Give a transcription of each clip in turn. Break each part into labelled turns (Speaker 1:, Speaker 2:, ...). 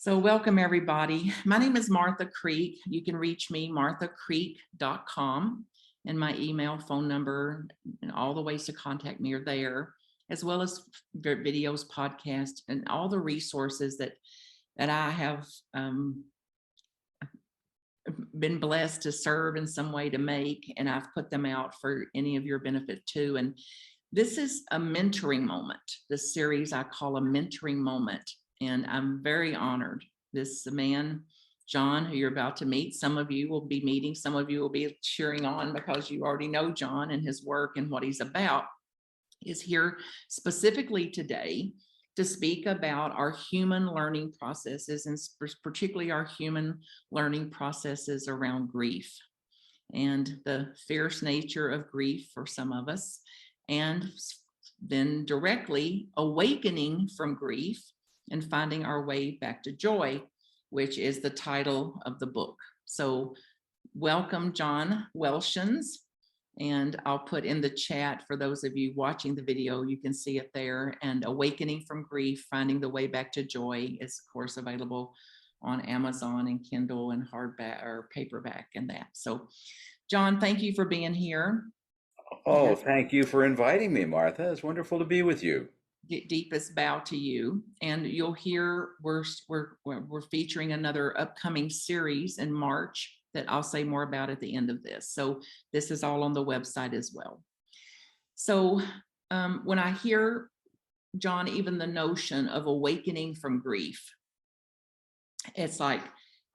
Speaker 1: So welcome everybody. My name is Martha Creek. You can reach me marthacreek.com, and my email, phone number, and all the ways to contact me are there, as well as videos, podcasts, and all the resources that I have been blessed to serve in some way to make, and I've put them out for any of your benefit too. And this is a mentoring moment. This series I call a mentoring moment. And I'm very honored. This man, John, who you're about to meet, some of you will be meeting, some of you will be cheering on because you already know John and his work and what he's about, is here specifically today to speak about our human learning processes, and particularly our human learning processes around grief and the fierce nature of grief for some of us, and then directly awakening from grief and finding our way back to joy, which is the title of the book. So welcome, John Welshons. And I'll put in the chat for those of you watching the video, you can see it there. And Awakening from Grief, Finding the Way Back to Joy is, of course, available on Amazon and Kindle and hardback or paperback and that. So, John, thank you for being here.
Speaker 2: Oh, thank you for inviting me, Martha. It's wonderful to be with you.
Speaker 1: Deepest bow to you. And you'll hear we're featuring another upcoming series in March that I'll say more about at the end of this. So this is all on the website as well. So when I hear, John, even the notion of awakening from grief, it's like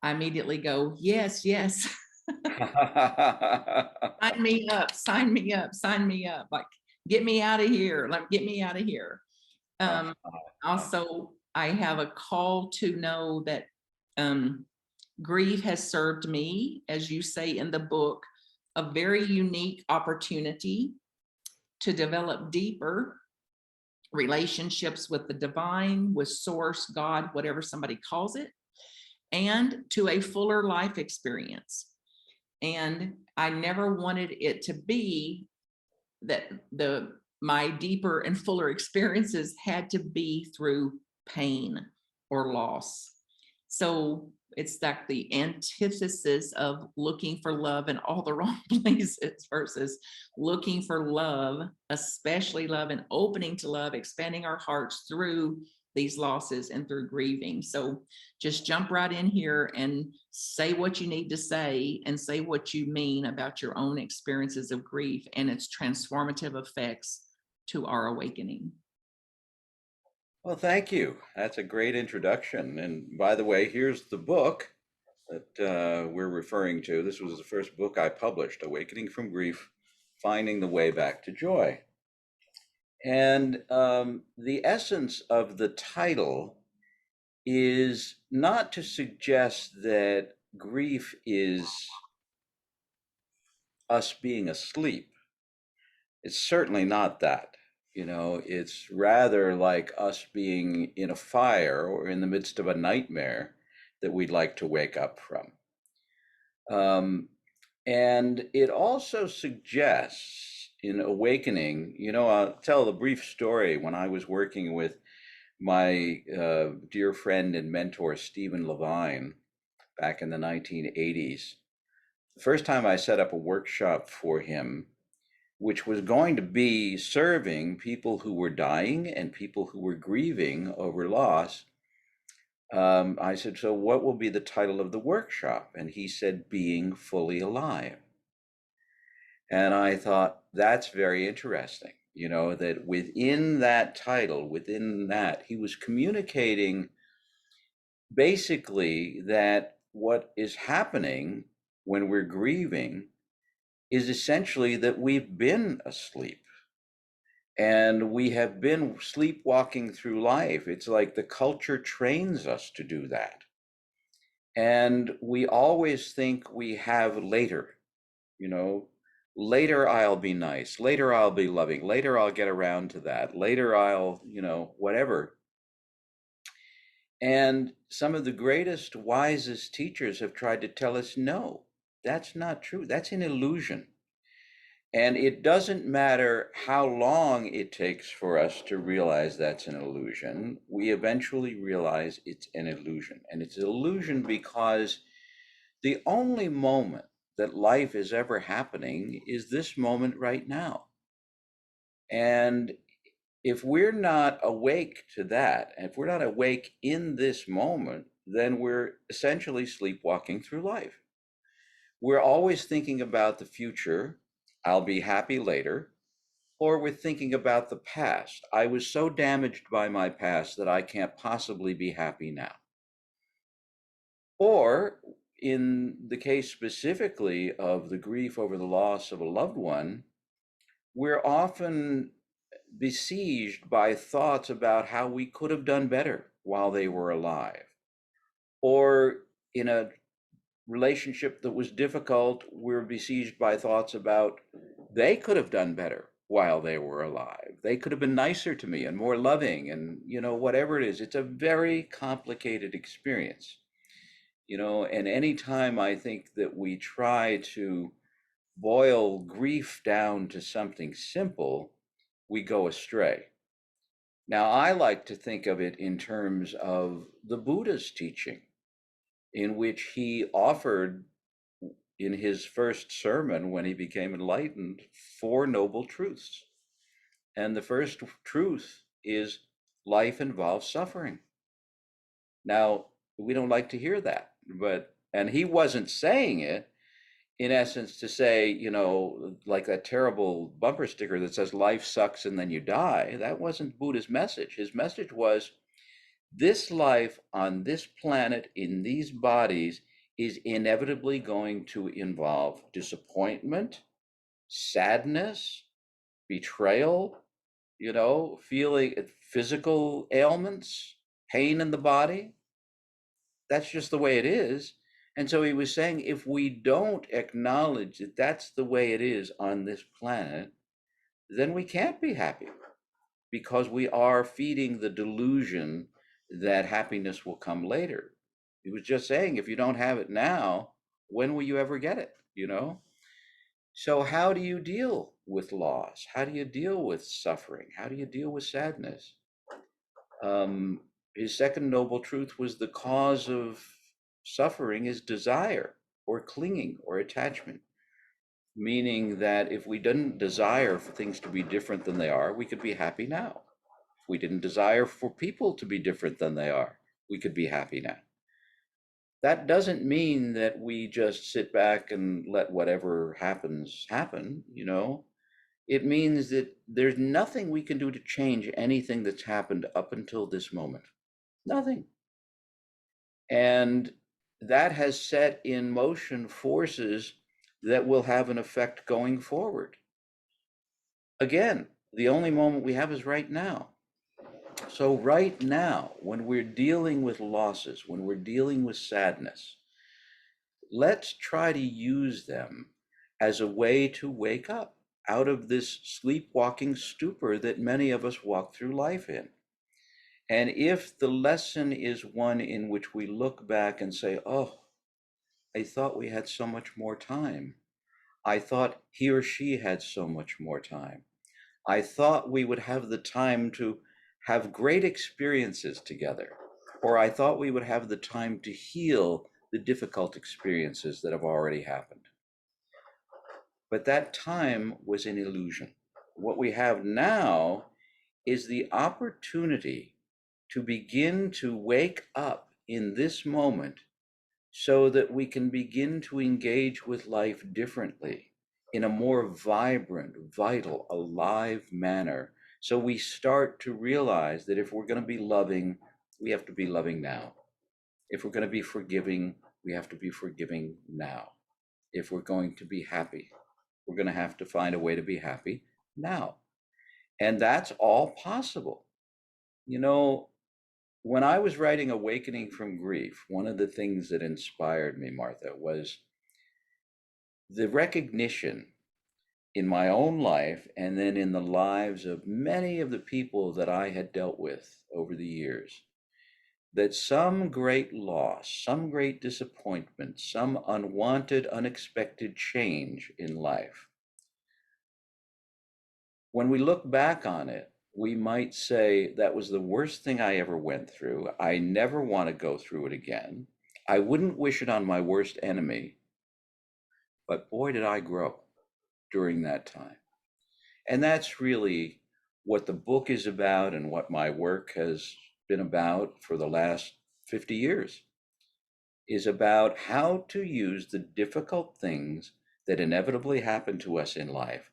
Speaker 1: I immediately go, yes, yes. Sign me up, sign me up, sign me up. Like, get me out of here. Like, get me out of here. Also, I have a call to know that grief has served me, as you say in the book, a very unique opportunity to develop deeper relationships with the divine, with source, God, whatever somebody calls it, and to a fuller life experience. And I never wanted it to be that my deeper and fuller experiences had to be through pain or loss. So it's like the antithesis of looking for love in all the wrong places versus looking for love, especially love, and opening to love, expanding our hearts through these losses and through grieving. So just jump right in here and say what you need to say, and say what you mean about your own experiences of grief and its transformative effects to our awakening.
Speaker 2: Well, thank you. That's a great introduction. And by the way, here's the book that we're referring to. This was the first book I published, Awakening from Grief, Finding the Way Back to Joy. And the essence of the title is not to suggest that grief is us being asleep. It's certainly not that. It's rather like us being in a fire or in the midst of a nightmare that we'd like to wake up from. And it also suggests in awakening, I'll tell a brief story. When I was working with my dear friend and mentor, Stephen Levine, back in the 1980s, the first time I set up a workshop for him, which was going to be serving people who were dying and people who were grieving over loss, I said, so what will be the title of the workshop? And he said, Being Fully Alive. And I thought, that's very interesting, that within that title, within that, he was communicating basically that what is happening when we're grieving is essentially that we've been asleep and we have been sleepwalking through life. It's like the culture trains us to do that. And we always think we have later, later I'll be nice, later I'll be loving, later I'll get around to that, later I'll, whatever. And some of the greatest, wisest teachers have tried to tell us, no, that's not true. That's an illusion. And it doesn't matter how long it takes for us to realize that's an illusion, we eventually realize it's an illusion. And it's an illusion because the only moment that life is ever happening is this moment right now. And if we're not awake to that, and if we're not awake in this moment, then we're essentially sleepwalking through life. We're always thinking about the future, I'll be happy later, or we're thinking about the past. I was so damaged by my past that I can't possibly be happy now. Or in the case specifically of the grief over the loss of a loved one, we're often besieged by thoughts about how we could have done better while they were alive. Or in a relationship that was difficult, we're besieged by thoughts about they could have done better while they were alive. They could have been nicer to me and more loving, and whatever it is, it's a very complicated experience. And anytime I think that we try to boil grief down to something simple, we go astray. Now, I like to think of it in terms of the Buddha's teaching, in which he offered in his first sermon when he became enlightened 4 noble truths. And the first truth is life involves suffering. Now, we don't like to hear that, and he wasn't saying it in essence to say, like that terrible bumper sticker that says life sucks and then you die. That wasn't Buddha's message. His message was this life on this planet in these bodies is inevitably going to involve disappointment, sadness, betrayal, feeling physical ailments, pain in the body. That's just the way it is. And so he was saying, if we don't acknowledge that that's the way it is on this planet, then we can't be happy, because we are feeding the delusion that happiness will come later. He was just saying, if you don't have it now, when will you ever get it? So how do you deal with loss? How do you deal with suffering? How do you deal with sadness? His second noble truth was the cause of suffering is desire or clinging or attachment, meaning that if we didn't desire for things to be different than they are, we could be happy now. If we didn't desire for people to be different than they are, we could be happy now. That doesn't mean that we just sit back and let whatever happens happen. It means that there's nothing we can do to change anything that's happened up until this moment. Nothing. And that has set in motion forces that will have an effect going forward. Again, the only moment we have is right now. So right now, when we're dealing with losses, when we're dealing with sadness, let's try to use them as a way to wake up out of this sleepwalking stupor that many of us walk through life in. And if the lesson is one in which we look back and say, oh, I thought we had so much more time. I thought he or she had so much more time. I thought we would have the time to have great experiences together, or I thought we would have the time to heal the difficult experiences that have already happened. But that time was an illusion. What we have now is the opportunity to begin to wake up in this moment so that we can begin to engage with life differently in a more vibrant, vital, alive manner. So we start to realize that if we're going to be loving, we have to be loving now. If we're going to be forgiving, we have to be forgiving now. If we're going to be happy, we're going to have to find a way to be happy now. And that's all possible. When I was writing Awakening from Grief, one of the things that inspired me, Martha, was the recognition in my own life and then in the lives of many of the people that I had dealt with over the years, that some great loss, some great disappointment, some unwanted, unexpected change in life when we look back on it, we might say that was the worst thing I ever went through. I never want to go through it again. I wouldn't wish it on my worst enemy, but boy, did I grow during that time. And that's really what the book is about and what my work has been about for the last 50 years, is about how to use the difficult things that inevitably happen to us in life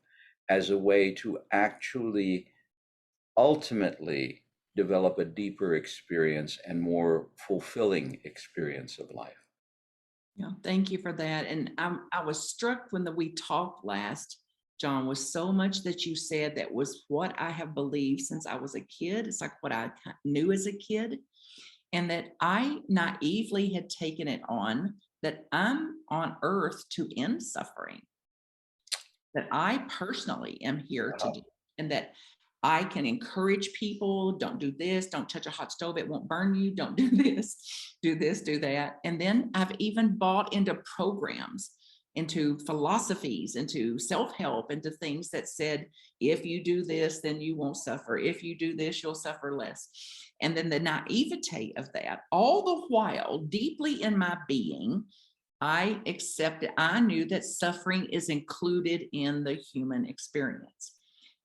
Speaker 2: as a way to actually ultimately develop a deeper experience and more fulfilling experience of life.
Speaker 1: Yeah, thank you for that. And I was struck when we talked last, John, was so much that you said that was what I have believed since I was a kid. It's like what I knew as a kid, and that I naively had taken it on that I'm on earth to end suffering, that I personally am here to do, and that I can encourage people, don't do this, don't touch a hot stove, it won't burn you, don't do this, do that. And then I've even bought into programs, into philosophies, into self-help, into things that said, if you do this, then you won't suffer. If you do this, you'll suffer less. And then the naivete of that, all the while, deeply in my being, I accepted, I knew that suffering is included in the human experience.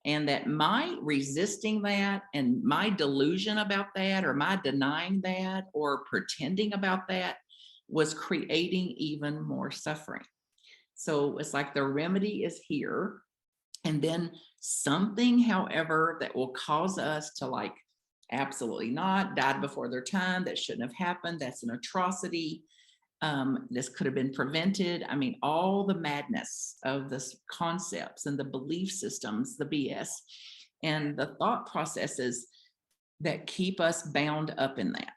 Speaker 1: And that my resisting that and my delusion about that, or my denying that, or pretending about that, was creating even more suffering. So it's like the remedy is here. And then something, however, that will cause us to like, absolutely not, died before their time, that shouldn't have happened, that's an atrocity, this could have been prevented. I mean, all the madness of the concepts and the belief systems, the BS, and the thought processes that keep us bound up in that.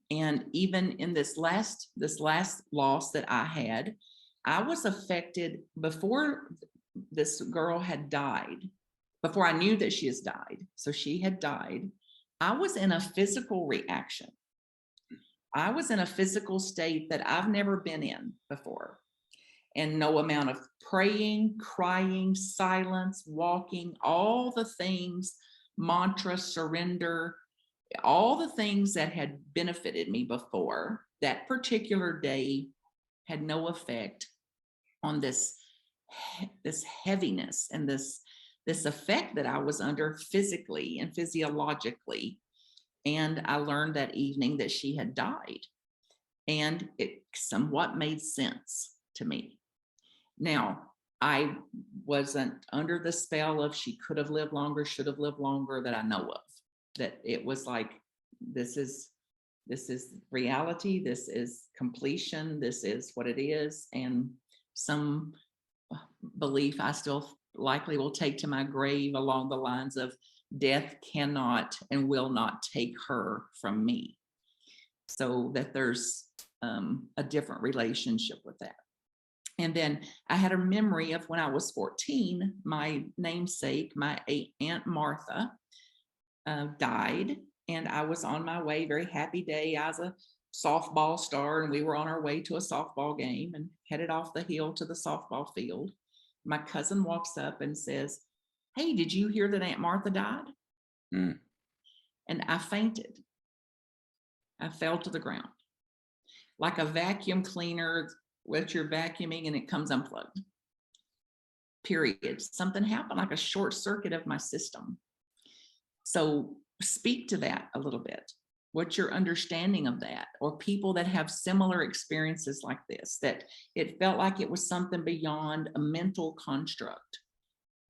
Speaker 1: And even in this last loss that I had, I was affected before this girl had died, before I knew that she has died. So she had died. I was in a physical reaction. I was in a physical state that I've never been in before. And no amount of praying, crying, silence, walking, all the things, mantra, surrender, all the things that had benefited me before, that particular day had no effect on this heaviness and this effect that I was under physically and physiologically. And I learned that evening that she had died, and it somewhat made sense to me. Now, I wasn't under the spell of she could have lived longer, should have lived longer, that I know of. That it was like, this is reality, this is completion, this is what it is. And some belief I still likely will take to my grave along the lines of, death cannot and will not take her from me. So that there's a different relationship with that. And then I had a memory of when I was 14, my namesake, my Aunt Martha, died. And I was on my way, very happy day. I was a softball star, and we were on our way to a softball game and headed off the hill to the softball field. My cousin walks up and says, "Hey, did you hear that Aunt Martha died?"
Speaker 2: Mm.
Speaker 1: And I fainted. I fell to the ground like a vacuum cleaner with your vacuuming and it comes unplugged. Period. Something happened, like a short circuit of my system. So speak to that a little bit. What's your understanding of that? Or people that have similar experiences like this, that it felt like it was something beyond a mental construct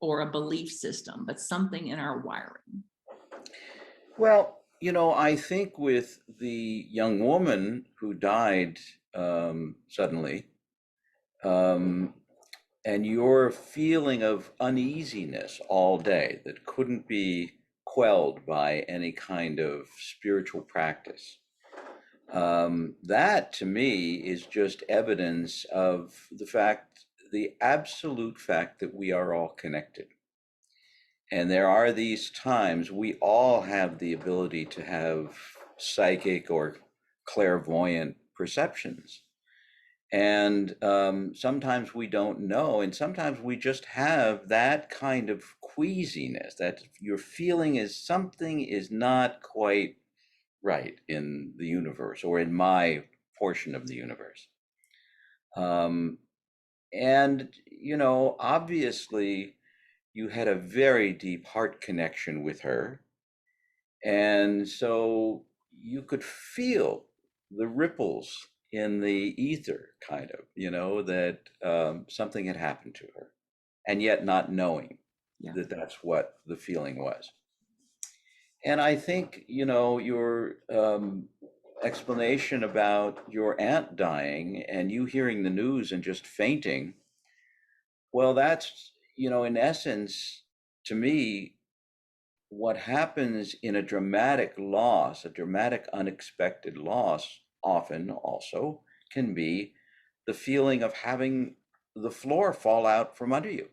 Speaker 1: or a belief system, but something in our wiring.
Speaker 2: Well, I think with the young woman who died suddenly, and your feeling of uneasiness all day that couldn't be quelled by any kind of spiritual practice, that to me is just evidence of the absolute fact that we are all connected. And there are these times we all have the ability to have psychic or clairvoyant perceptions. And sometimes we don't know, and sometimes we just have that kind of queasiness that your feeling is something is not quite right in the universe or in my portion of the universe. Um, and, obviously, you had a very deep heart connection with her. And so you could feel the ripples in the ether, kind of, that something had happened to her, and yet not knowing
Speaker 1: Yeah.
Speaker 2: that that's what the feeling was. And I think, your explanation about your aunt dying and you hearing the news and just fainting, well, that's, in essence, to me, what happens in a dramatic loss, a dramatic unexpected loss, often also can be the feeling of having the floor fall out from under you,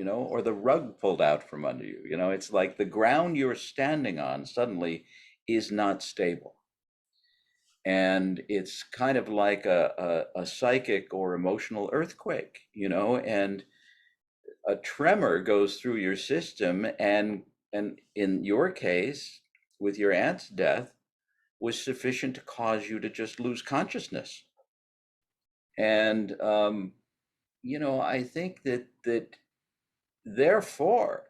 Speaker 2: or the rug pulled out from under you. It's like the ground you're standing on suddenly is not stable. And it's kind of like a psychic or emotional earthquake, and a tremor goes through your system, and in your case with your aunt's death was sufficient to cause you to just lose consciousness. And I think that therefore,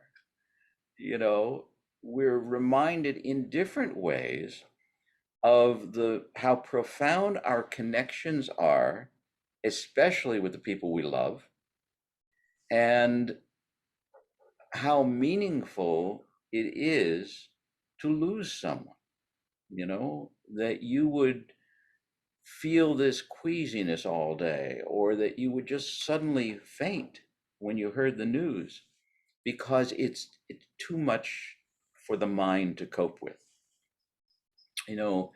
Speaker 2: we're reminded in different ways of the how profound our connections are, especially with the people we love, and how meaningful it is to lose someone, that you would feel this queasiness all day, or that you would just suddenly faint when you heard the news because it's too much for the mind to cope with. You know,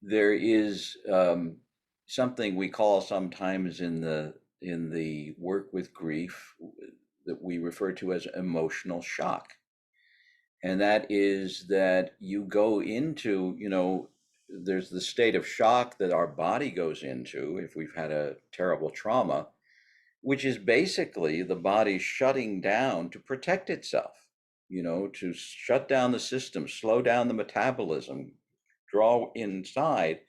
Speaker 2: there is something we call sometimes in the work with grief that we refer to as emotional shock. And that is that you go into, there's the state of shock that our body goes into if we've had a terrible trauma, which is basically the body shutting down to protect itself, to shut down the system, slow down the metabolism, draw inside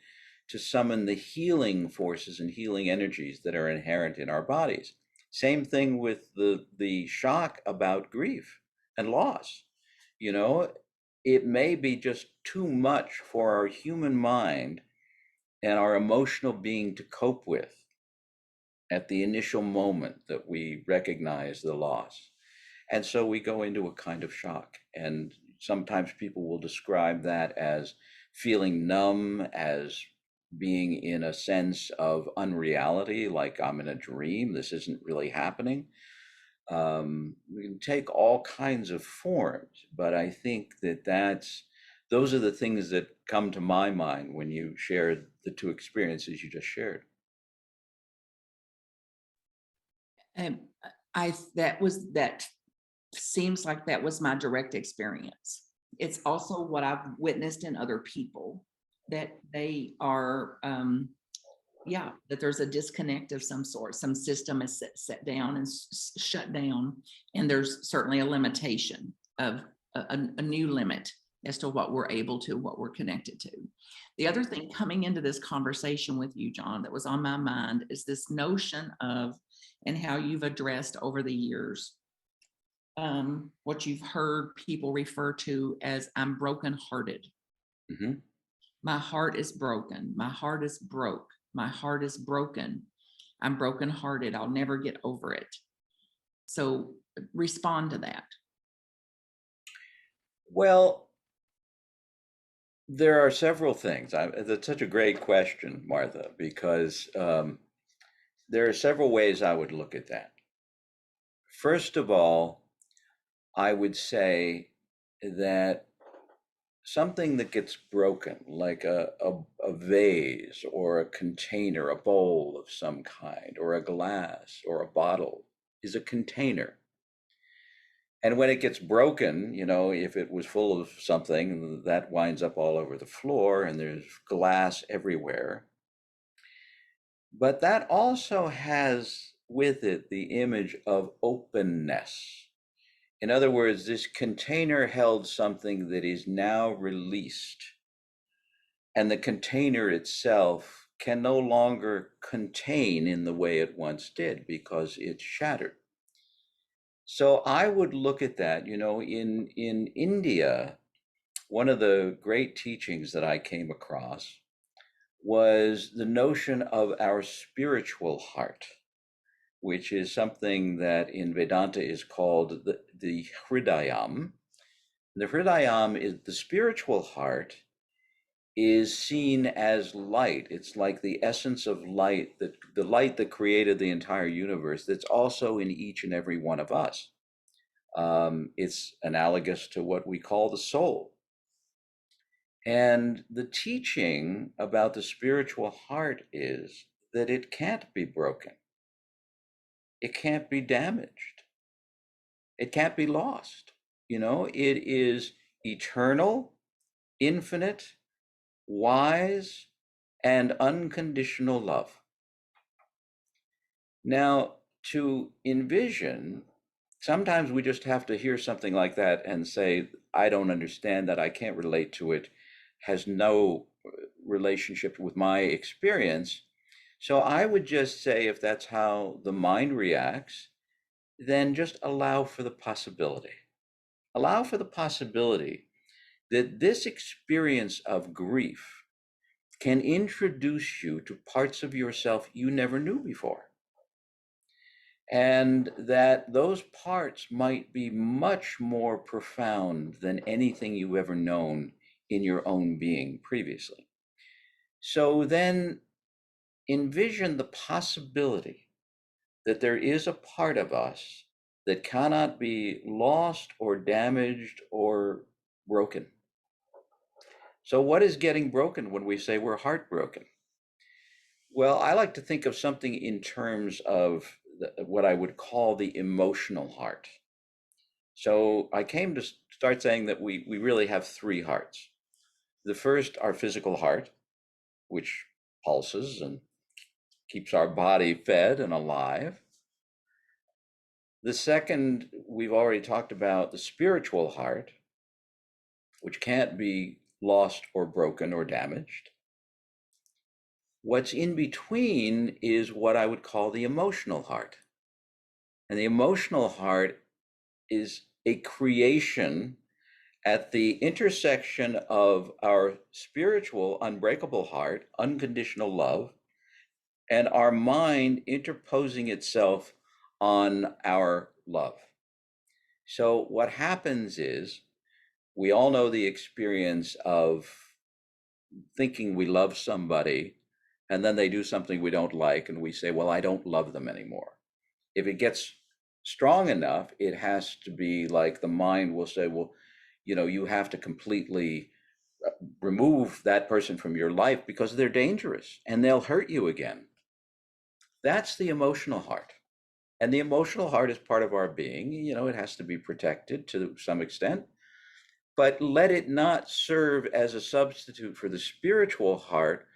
Speaker 2: to summon the healing forces and healing energies that are inherent in our bodies. Same thing with the shock about grief and loss. You know, it may be just too much for our human mind and our emotional being to cope with at the initial moment that we recognize the loss. And so we go into a kind of shock. And sometimes people will describe that as feeling numb, as being in a sense of unreality, like I'm in a dream, this isn't really happening. We can take all kinds of forms, but I think those are the things that come to my mind when you share the two experiences you just shared.
Speaker 1: And that seems like that was my direct experience. It's also what I've witnessed in other people, that they are, that there's a disconnect of some sort. Some system is set down and shut down, and there's certainly a limitation of a new limit as to what we're connected to. The other thing coming into this conversation with you, John, that was on my mind is this notion of, and how you've addressed over the years, what you've heard people refer to as I'm brokenhearted.
Speaker 2: Mm-hmm.
Speaker 1: My heart is broken. My heart is broke. My heart is broken. I'm brokenhearted. I'll never get over it. So respond to that.
Speaker 2: Well, there are several things. That's such a great question, Martha, because there are several ways I would look at that. First of all, I would say that something that gets broken, like a vase or a container, a bowl of some kind, or a glass or a bottle, is a container. And when it gets broken, if it was full of something, that winds up all over the floor and there's glass everywhere. But that also has with it the image of openness. In other words, this container held something that is now released, and the container itself can no longer contain in the way it once did because it's shattered. So I would look at that, in India, one of the great teachings that I came across was the notion of our spiritual heart, which is something that in Vedanta is called the Hridayam. The Hridayam is the spiritual heart is seen as light. It's like the essence of light, the light that created the entire universe, that's also in each and every one of us. It's analogous to what we call the soul. And the teaching about the spiritual heart is that it can't be broken, it can't be damaged, it can't be lost. It is eternal, infinite, wise, and unconditional love. Now, to envision, sometimes we just have to hear something like that and say, I don't understand that, I can't relate to it, has no relationship with my experience. So I would just say, if that's how the mind reacts, then just allow for the possibility. Allow for the possibility that this experience of grief can introduce you to parts of yourself you never knew before. And that those parts might be much more profound than anything you've ever known in your own being previously. So then envision the possibility that there is a part of us that cannot be lost or damaged or broken. So, what is getting broken when we say we're heartbroken? Well, I like to think of something in terms of what I would call the emotional heart. So, I came to start saying that we really have three hearts. The first, our physical heart, which pulses and keeps our body fed and alive. The second, we've already talked about the spiritual heart, which can't be lost or broken or damaged. What's in between is what I would call the emotional heart. And the emotional heart is a creation at the intersection of our spiritual, unbreakable heart, unconditional love, and our mind interposing itself on our love. So, what happens is, we all know the experience of thinking we love somebody and then they do something we don't like and we say, well, I don't love them anymore. If it gets strong enough, it has to be like the mind will say, well, you have to completely remove that person from your life because they're dangerous and they'll hurt you again. That's the emotional heart. And the emotional heart is part of our being. It has to be protected to some extent, but let it not serve as a substitute for the spiritual heart,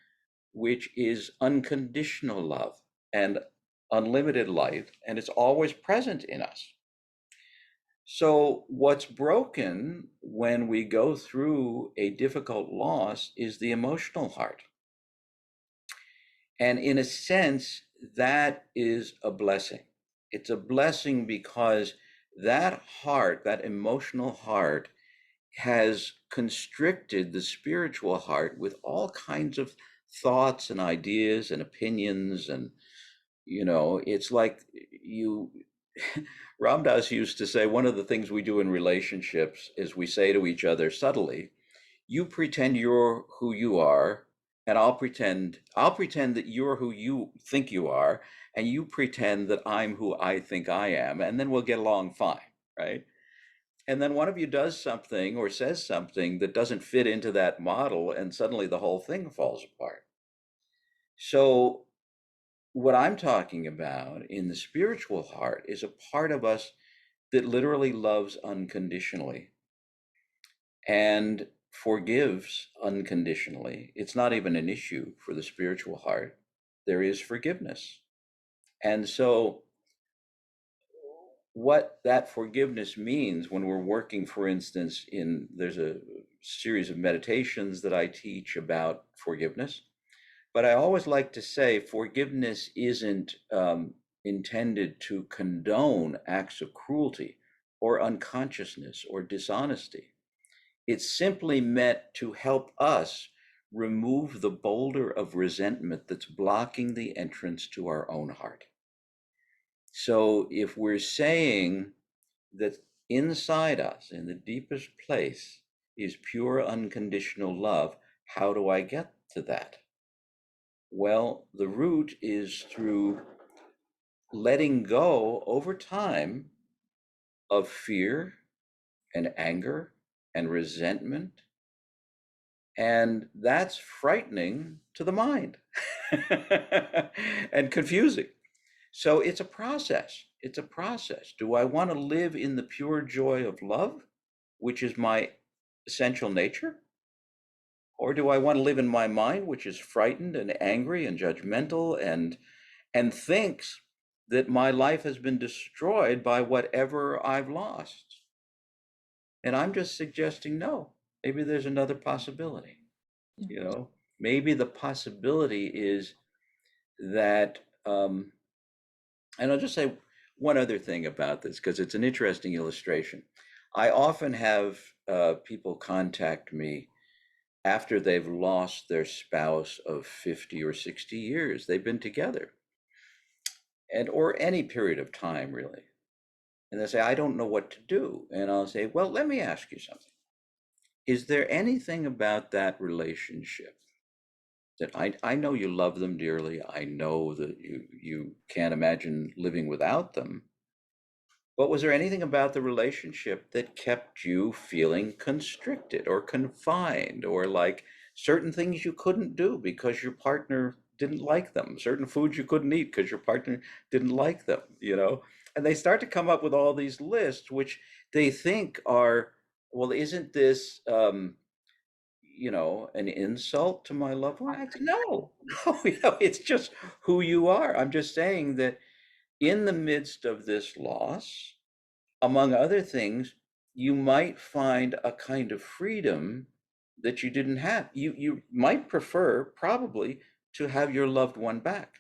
Speaker 2: which is unconditional love and unlimited light, and it's always present in us. So, what's broken when we go through a difficult loss is the emotional heart. And in a sense, that is a blessing. It's a blessing because that heart, that emotional heart, has constricted the spiritual heart with all kinds of thoughts and ideas and opinions. And, it's like you, Ram Dass used to say, one of the things we do in relationships is we say to each other subtly, you pretend you're who you are, and I'll pretend that you're who you think you are, and you pretend that I'm who I think I am, and then we'll get along fine, right? And then one of you does something or says something that doesn't fit into that model, and suddenly the whole thing falls apart. So, what I'm talking about in the spiritual heart is a part of us that literally loves unconditionally and forgives unconditionally. It's not even an issue for the spiritual heart. there is forgiveness. And so what that forgiveness means when we're working, for instance, there's a series of meditations that I teach about forgiveness. But I always like to say forgiveness isn't intended to condone acts of cruelty or unconsciousness or dishonesty. It's simply meant to help us remove the boulder of resentment that's blocking the entrance to our own heart. So if we're saying that inside us, in the deepest place, is pure unconditional love, how do I get to that? Well, the route is through letting go over time of fear and anger and resentment. And that's frightening to the mind and confusing. So it's a process. It's a process. Do I want to live in the pure joy of love, which is my essential nature? Or do I want to live in my mind, which is frightened and angry and judgmental and thinks that my life has been destroyed by whatever I've lost? And I'm just suggesting no. Maybe there's another possibility. Maybe the possibility is that, and I'll just say one other thing about this because it's an interesting illustration. I often have people contact me after they've lost their spouse of 50 or 60 years. They've been together, or any period of time, really. And they say, I don't know what to do. And I'll say, well, let me ask you something. Is there anything about that relationship that I know you love them dearly. I know that you can't imagine living without them. But was there anything about the relationship that kept you feeling constricted or confined, or like certain things you couldn't do because your partner didn't like them, certain foods you couldn't eat because your partner didn't like them, And they start to come up with all these lists, which they think are, well, isn't this an insult to my loved one? I said, no, no, it's just who you are. I'm just saying that in the midst of this loss, among other things, you might find a kind of freedom that you didn't have. You might prefer probably to have your loved one back.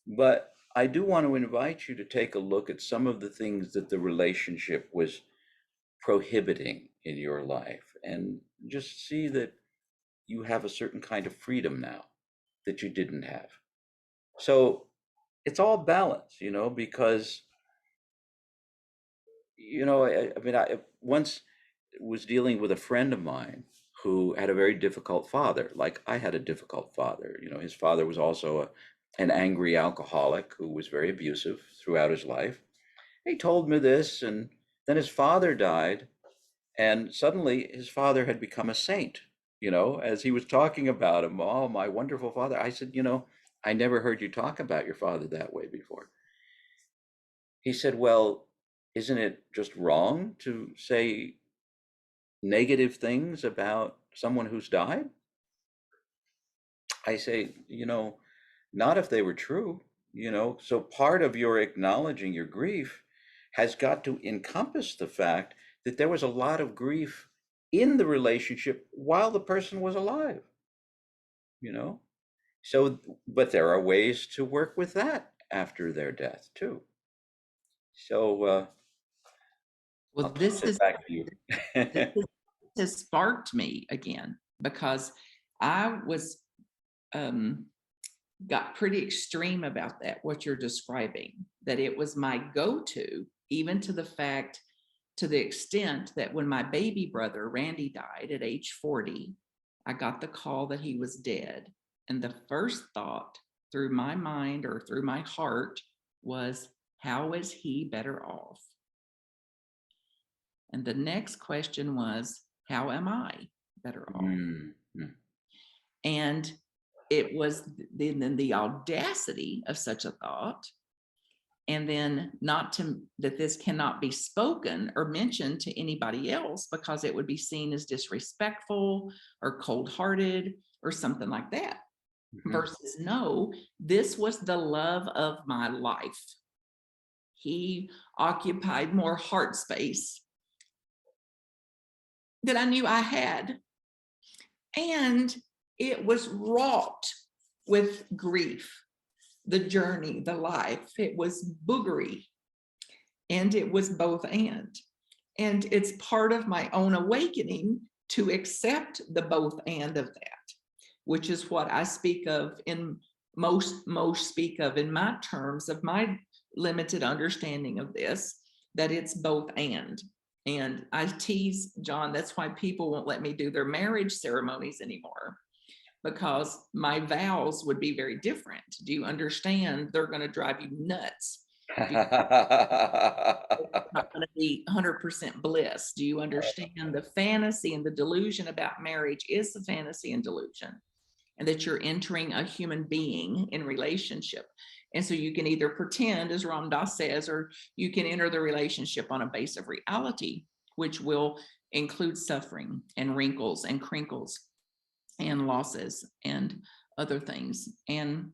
Speaker 2: But I do want to invite you to take a look at some of the things that the relationship was prohibiting in your life and just see that you have a certain kind of freedom now that you didn't have. So it's all balance, because, I once was dealing with a friend of mine who had a very difficult father, like I had a difficult father. His father was also an angry alcoholic who was very abusive throughout his life. He told me this, and then his father died, and suddenly his father had become a saint. As he was talking about him, oh, my wonderful father. I said, I never heard you talk about your father that way before. He said, well, isn't it just wrong to say negative things about someone who's died? I say, not if they were true, So part of your acknowledging your grief has got to encompass the fact that there was a lot of grief in the relationship while the person was alive, So, but there are ways to work with that after their death too. So,
Speaker 1: Well,
Speaker 2: I'll toss it back to you.
Speaker 1: this has sparked me again because I was got pretty extreme about that, what you're describing, that it was my go-to, even to the extent that when my baby brother Randy died at age 40, I got the call that he was dead. And the first thought through my mind or through my heart was, how is he better off? And the next question was, how am I better off?
Speaker 2: Mm-hmm.
Speaker 1: And it was then the audacity of such a thought. And then that this cannot be spoken or mentioned to anybody else because it would be seen as disrespectful or cold-hearted or something like that.
Speaker 2: Mm.
Speaker 1: versus no, this was the love of my life. He occupied more heart space that I knew I had. And it was wrought with grief, the journey, the life. It was boogery, and it was both and. And it's part of my own awakening to accept the both and of that, which is what I speak of in most speak of in my terms of my limited understanding of this, that it's both and. And I tease John, that's why people won't let me do their marriage ceremonies anymore, because my vows would be very different. Do you understand? They're going to drive you nuts. It's not going to be 100% bliss. Do you understand? The fantasy and the delusion about marriage is the fantasy and delusion, and that you're entering a human being in relationship. And so you can either pretend, as Ram Dass says, or you can enter the relationship on a base of reality, which will include suffering and wrinkles and crinkles and losses and other things. And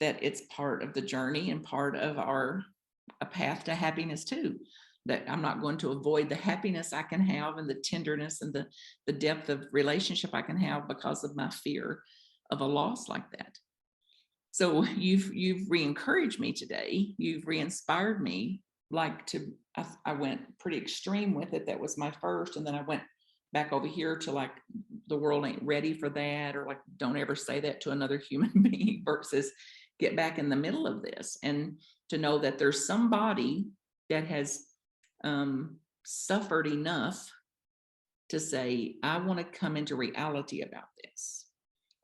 Speaker 1: that it's part of the journey and part of a path to happiness too. That I'm not going to avoid the happiness I can have and the tenderness and the depth of relationship I can have because of my fear of a loss like that. So you've re-encouraged me today. You've re-inspired me. Like I went pretty extreme with it. That was my first, and then I went back over here to like the world ain't ready for that, or like don't ever say that to another human being, versus get back in the middle of this and to know that there's somebody that has suffered enough to say, I want to come into reality about this.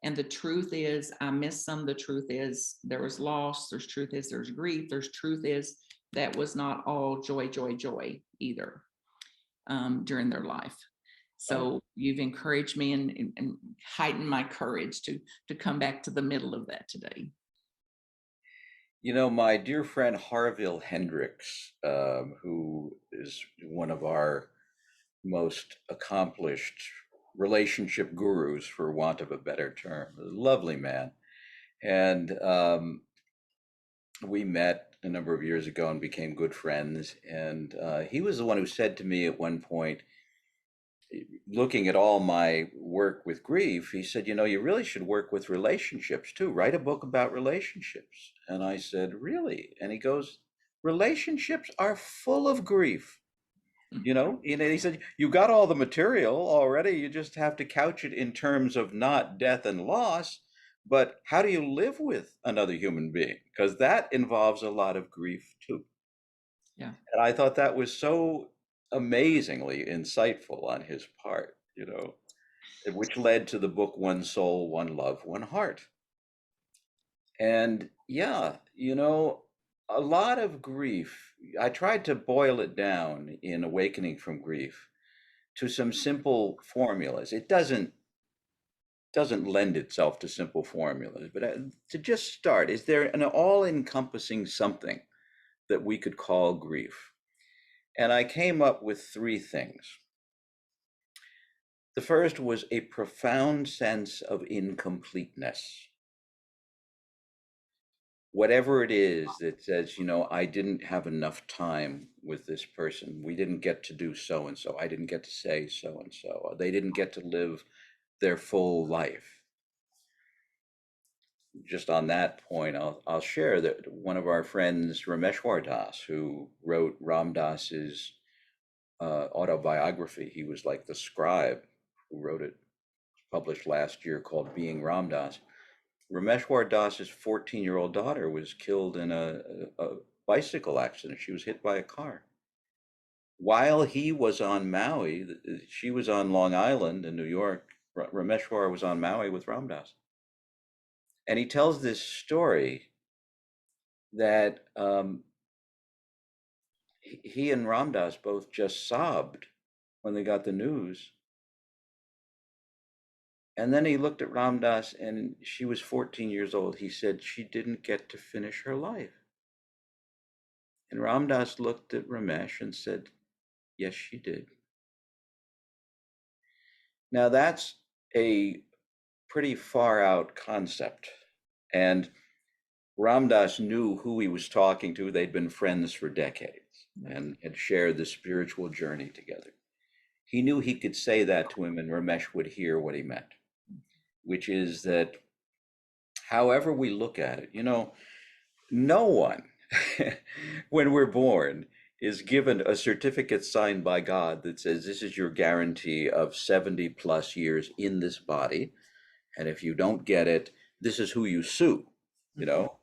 Speaker 1: And the truth is, I missed some. The truth is, there was loss. There's truth is, there's grief. There's truth is, that was not all joy, joy, joy either during their life. So you've encouraged me and heightened my courage to come back to the middle of that today.
Speaker 2: You know, my dear friend Harville Hendricks, who is one of our most accomplished relationship gurus, for want of a better term, a lovely man. And we met a number of years ago and became good friends. And he was the one who said to me at one point, looking at all my work with grief, he said, you know, you really should work with relationships too. Write a book about relationships. And I said, really? And he goes, relationships are full of grief. You know, and he said, you got all the material already. You just have to couch it in terms of not death and loss, but how do you live with another human being? Because that involves a lot of grief too.
Speaker 1: Yeah.
Speaker 2: And I thought that was so amazingly insightful on his part, you know, which led to the book One Soul, One Love, One Heart. And yeah, you know, a lot of grief, I tried to boil it down in Awakening from Grief to some simple formulas. It doesn't lend itself to simple formulas, but to just start, is there an all-encompassing something that we could call grief? And I came up with three things. The first was a profound sense of incompleteness. Whatever it is that says, you know, I didn't have enough time with this person. We didn't get to do so and so. I didn't get to say so and so. They didn't get to live their full life. Just on that point, I'll share that one of our friends, Rameshwar Das, who wrote Ram Dass's autobiography, he was like the scribe who wrote it, published last year, called Being Ram Dass. Rameshwar Das's 14-year-old daughter was killed in a bicycle accident. She was hit by a car. While he was on Maui, she was on Long Island in New York. Rameshwar was on Maui with Ram Dass. And he tells this story that he and Ram Dass both just sobbed when they got the news. And then he looked at Ram Dass, and she was 14 years old. He said she didn't get to finish her life. And Ram Dass looked at Ramesh and said, yes, she did. Now that's a pretty far out concept. And Ram Dass knew who he was talking to. They'd been friends for decades and had shared the spiritual journey together. He knew he could say that to him and Ramesh would hear what he meant, which is that however we look at it, no one, when we're born, is given a certificate signed by God that says this is your guarantee of 70 plus years in this body. And if you don't get it, this is who you sue, you know?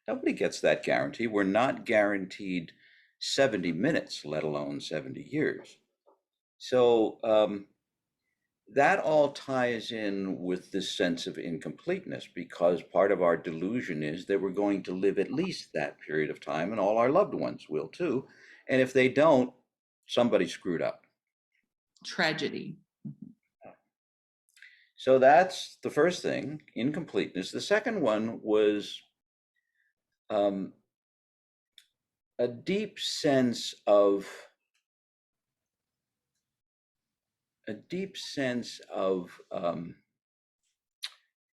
Speaker 2: Nobody gets that guarantee. We're not guaranteed 70 minutes, let alone 70 years. So that all ties in with this sense of incompleteness, because part of our delusion is that we're going to live at least that period of time, and all our loved ones will too. And if they don't, somebody screwed up.
Speaker 1: Tragedy.
Speaker 2: So that's the first thing, incompleteness. The second one was a deep sense of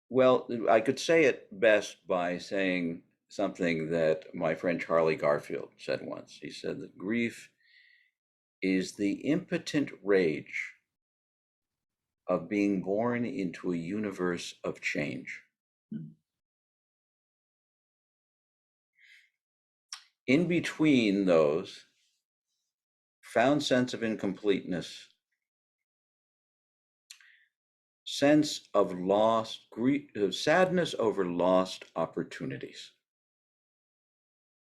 Speaker 2: well, I could say it best by saying something that my friend Charlie Garfield said once. He said that grief is the impotent rage of being born into a universe of change. In between those, found sense of incompleteness, sense of lost, grief, sadness over lost opportunities.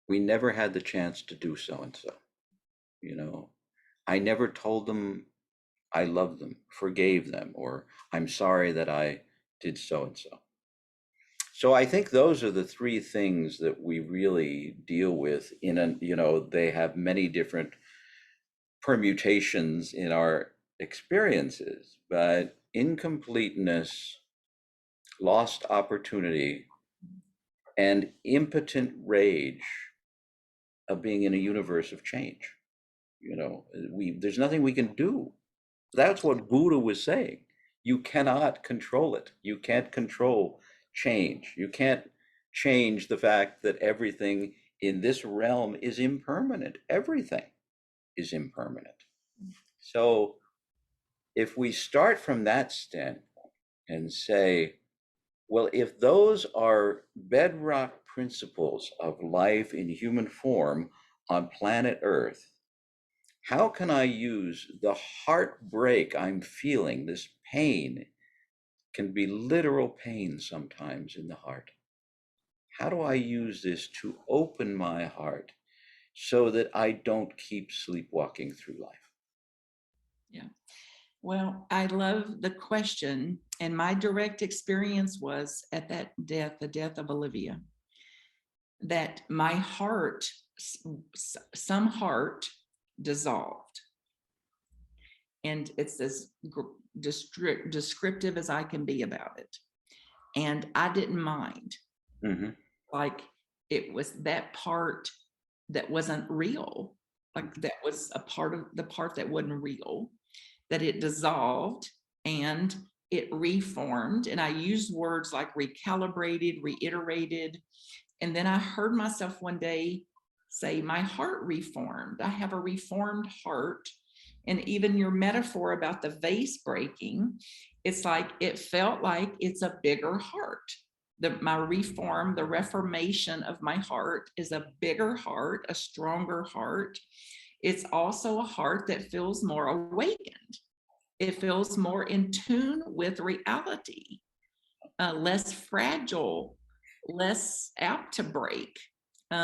Speaker 2: We never had the chance to do so and so. I never told them I loved them, forgave them, or I'm sorry that I did so and so. So I think those are the three things that we really deal with they have many different permutations in our experiences, but incompleteness, lost opportunity, and impotent rage of being in a universe of change. There's nothing we can do. That's what Buddha was saying. You cannot control it. You can't control change. You can't change the fact that everything in this realm is impermanent. Everything is impermanent. So if we start from that standpoint and say, well, if those are bedrock principles of life in human form on planet Earth, how can I use the heartbreak I'm feeling, this pain, can be literal pain sometimes in the heart. How do I use this to open my heart so that I don't keep sleepwalking through life?
Speaker 1: Yeah. Well, I love the question. And my direct experience was at that death, the death of Olivia, that my heart, some heart dissolved. And it's as descriptive as I can be about it. And I didn't mind.
Speaker 2: Mm-hmm.
Speaker 1: Like it was that part that wasn't real. Like that was a part of the part that wasn't real, that it dissolved and it reformed. And I used words like recalibrated, reiterated. And then I heard myself one day say, my heart reformed. I have a reformed heart. And even your metaphor about the vase breaking, it's like, it felt like it's a bigger heart. My reform, the reformation of my heart is a bigger heart, a stronger heart. It's also a heart that feels more awakened. It feels more in tune with reality, less fragile, less apt to break.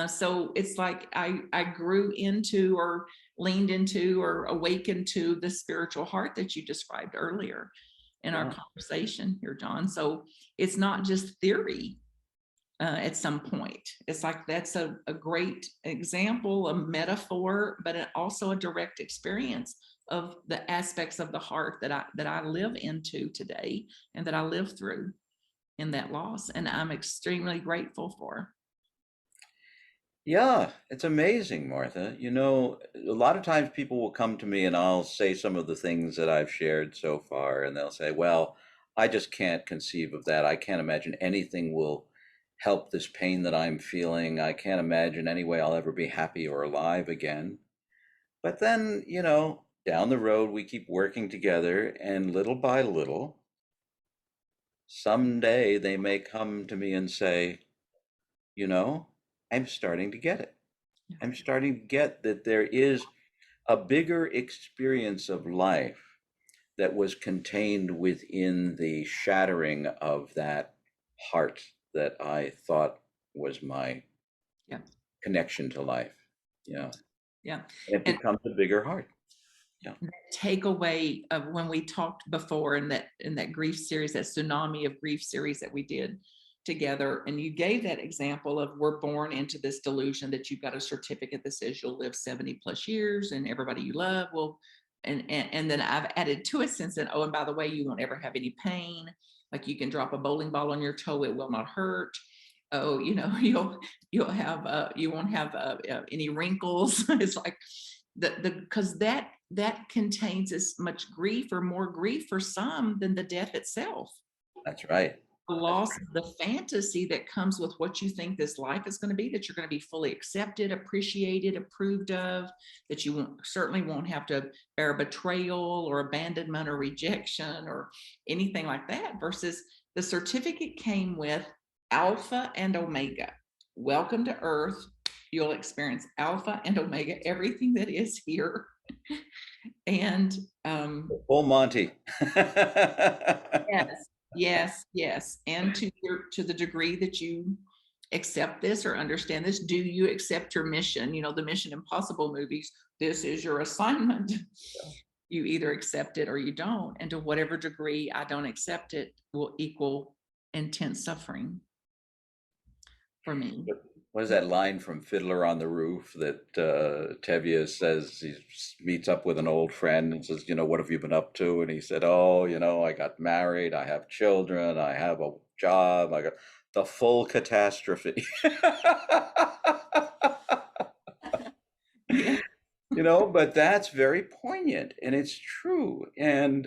Speaker 1: So it's like I grew into or leaned into or awakened to the spiritual heart that you described earlier in our conversation here, John. So it's not just theory. At some point, it's like that's a great example, a metaphor, but also a direct experience of the aspects of the heart that I live into today and that I live through in that loss, and I'm extremely grateful for.
Speaker 2: Yeah, it's amazing, Martha. A lot of times people will come to me and I'll say some of the things that I've shared so far, and they'll say, well, I just can't conceive of that. I can't imagine anything will help this pain that I'm feeling. I can't imagine any way I'll ever be happy or alive again. But then, down the road, we keep working together, and little by little, someday they may come to me and say, you know, I'm starting to get it.
Speaker 1: Yeah.
Speaker 2: I'm starting to get that there is a bigger experience of life that was contained within the shattering of that heart that I thought was my
Speaker 1: Yeah.
Speaker 2: connection to life. Yeah.
Speaker 1: Yeah.
Speaker 2: And it
Speaker 1: And
Speaker 2: becomes a bigger heart. Yeah.
Speaker 1: takeaway of when we talked before in that grief series, that tsunami of grief series that we did together, and you gave that example of we're born into this delusion that you've got a certificate that says you'll live 70 plus years and everybody you love will, and then I've added to it since then, oh, and by the way, you won't ever have any pain, like you can drop a bowling ball on your toe, it will not hurt. Oh, you'll have you won't have any wrinkles. It's like the because that contains as much grief or more grief for some than the death itself.
Speaker 2: That's right.
Speaker 1: The loss of the fantasy that comes with what you think this life is going to be, that you're going to be fully accepted, appreciated, approved of, that you certainly won't have to bear betrayal or abandonment or rejection or anything like that, versus the certificate came with Alpha and Omega. Welcome to Earth. You'll experience Alpha and Omega, everything that is here. And
Speaker 2: Full Monty.
Speaker 1: yes, yes. And to the degree that you accept this or understand this, do you accept your mission? The Mission Impossible movies, this is your assignment. You either accept it or you don't. And to whatever degree I don't accept it will equal intense suffering for me.
Speaker 2: What is that line from Fiddler on the Roof that Tevye says? He meets up with an old friend and says, what have you been up to? And he said, oh, I got married, I have children, I have a job, I got the full catastrophe.
Speaker 1: Yeah.
Speaker 2: But that's very poignant and it's true. And,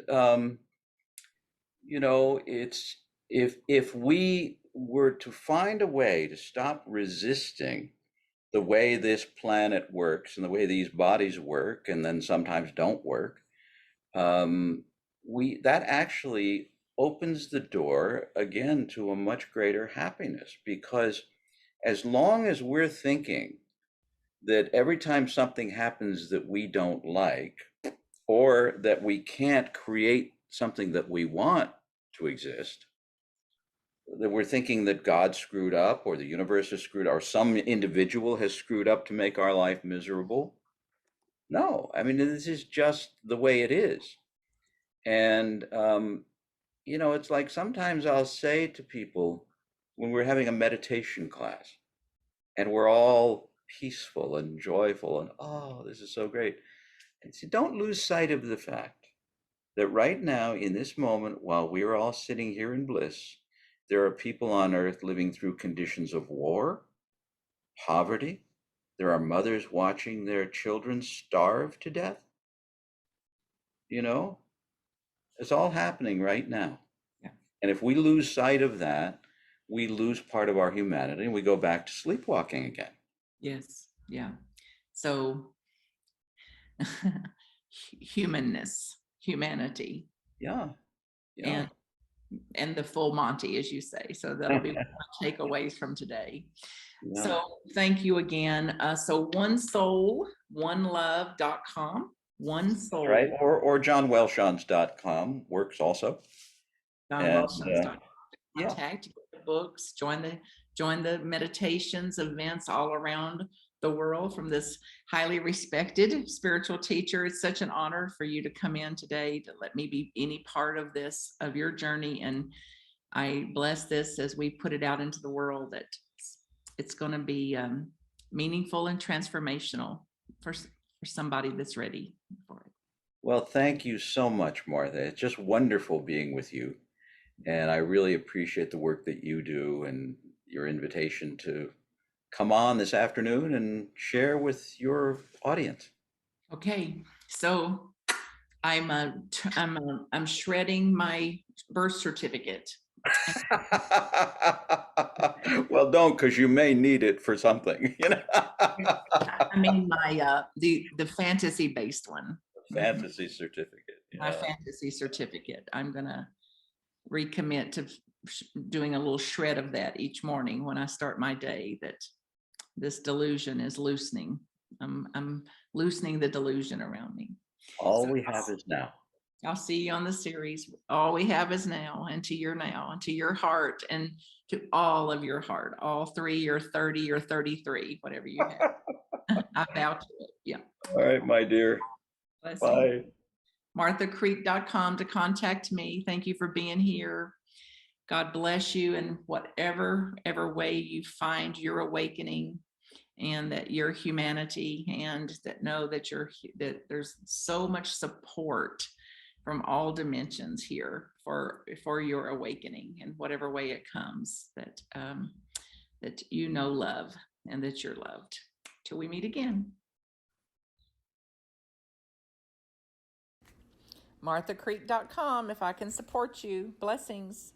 Speaker 2: it's if we were to find a way to stop resisting the way this planet works and the way these bodies work and then sometimes don't work, that actually opens the door again to a much greater happiness, because as long as we're thinking that every time something happens that we don't like, or that we can't create something that we want to exist, that we're thinking that God screwed up or the universe has screwed up or some individual has screwed up to make our life miserable. No, I mean, this is just the way it is. And, it's like sometimes I'll say to people when we're having a meditation class and we're all peaceful and joyful and, oh, this is so great. And so don't lose sight of the fact that right now, in this moment, while we're all sitting here in bliss, there are people on earth living through conditions of war, poverty. There are mothers watching their children starve to death. It's all happening right now.
Speaker 1: Yeah.
Speaker 2: And if we lose sight of that, we lose part of our humanity and we go back to sleepwalking again.
Speaker 1: Yes. Yeah. So humanness, humanity.
Speaker 2: Yeah. Yeah.
Speaker 1: And the full Monty, as you say. So that'll be takeaways from today. Yeah. So thank you again. So onesoul.onelove.com. One soul.
Speaker 2: Right. Or johnwelshons.com works also.
Speaker 1: JohnWelshons.com. Contact, get the books, join the meditations, events all around the world from this highly respected spiritual teacher. It's such an honor for you to come in today to let me be any part of this, of your journey. And I bless this as we put it out into the world, that it's going to be meaningful and transformational for somebody that's ready for it.
Speaker 2: Well, thank you so much, Martha. It's just wonderful being with you. And I really appreciate the work that you do and your invitation to come on this afternoon and share with your audience.
Speaker 1: Okay, so I'm shredding my birth certificate.
Speaker 2: Well, don't, because you may need it for something, you know.
Speaker 1: I mean my the fantasy based one.
Speaker 2: Fantasy certificate.
Speaker 1: My
Speaker 2: Yeah.
Speaker 1: fantasy certificate. I'm gonna recommit to doing a little shred of that each morning when I start my day, that this delusion is loosening. I'm loosening the delusion around me.
Speaker 2: All
Speaker 1: So
Speaker 2: we have is now.
Speaker 1: I'll see you on the series. All we have is now, and to your now, and to your heart, and to all of your heart, all 3 or 30 or 33, whatever you have. I bow to it. Yeah.
Speaker 2: All right, my dear.
Speaker 1: Blessing.
Speaker 2: Bye.
Speaker 1: MarthaCreek.com to contact me. Thank you for being here. God bless you in whatever way you find your awakening, and that your humanity, and that know that that there's so much support from all dimensions here for your awakening in whatever way it comes, that that you know love and that you're loved. Till we meet again. MarthaCreek.com if I can support you. Blessings.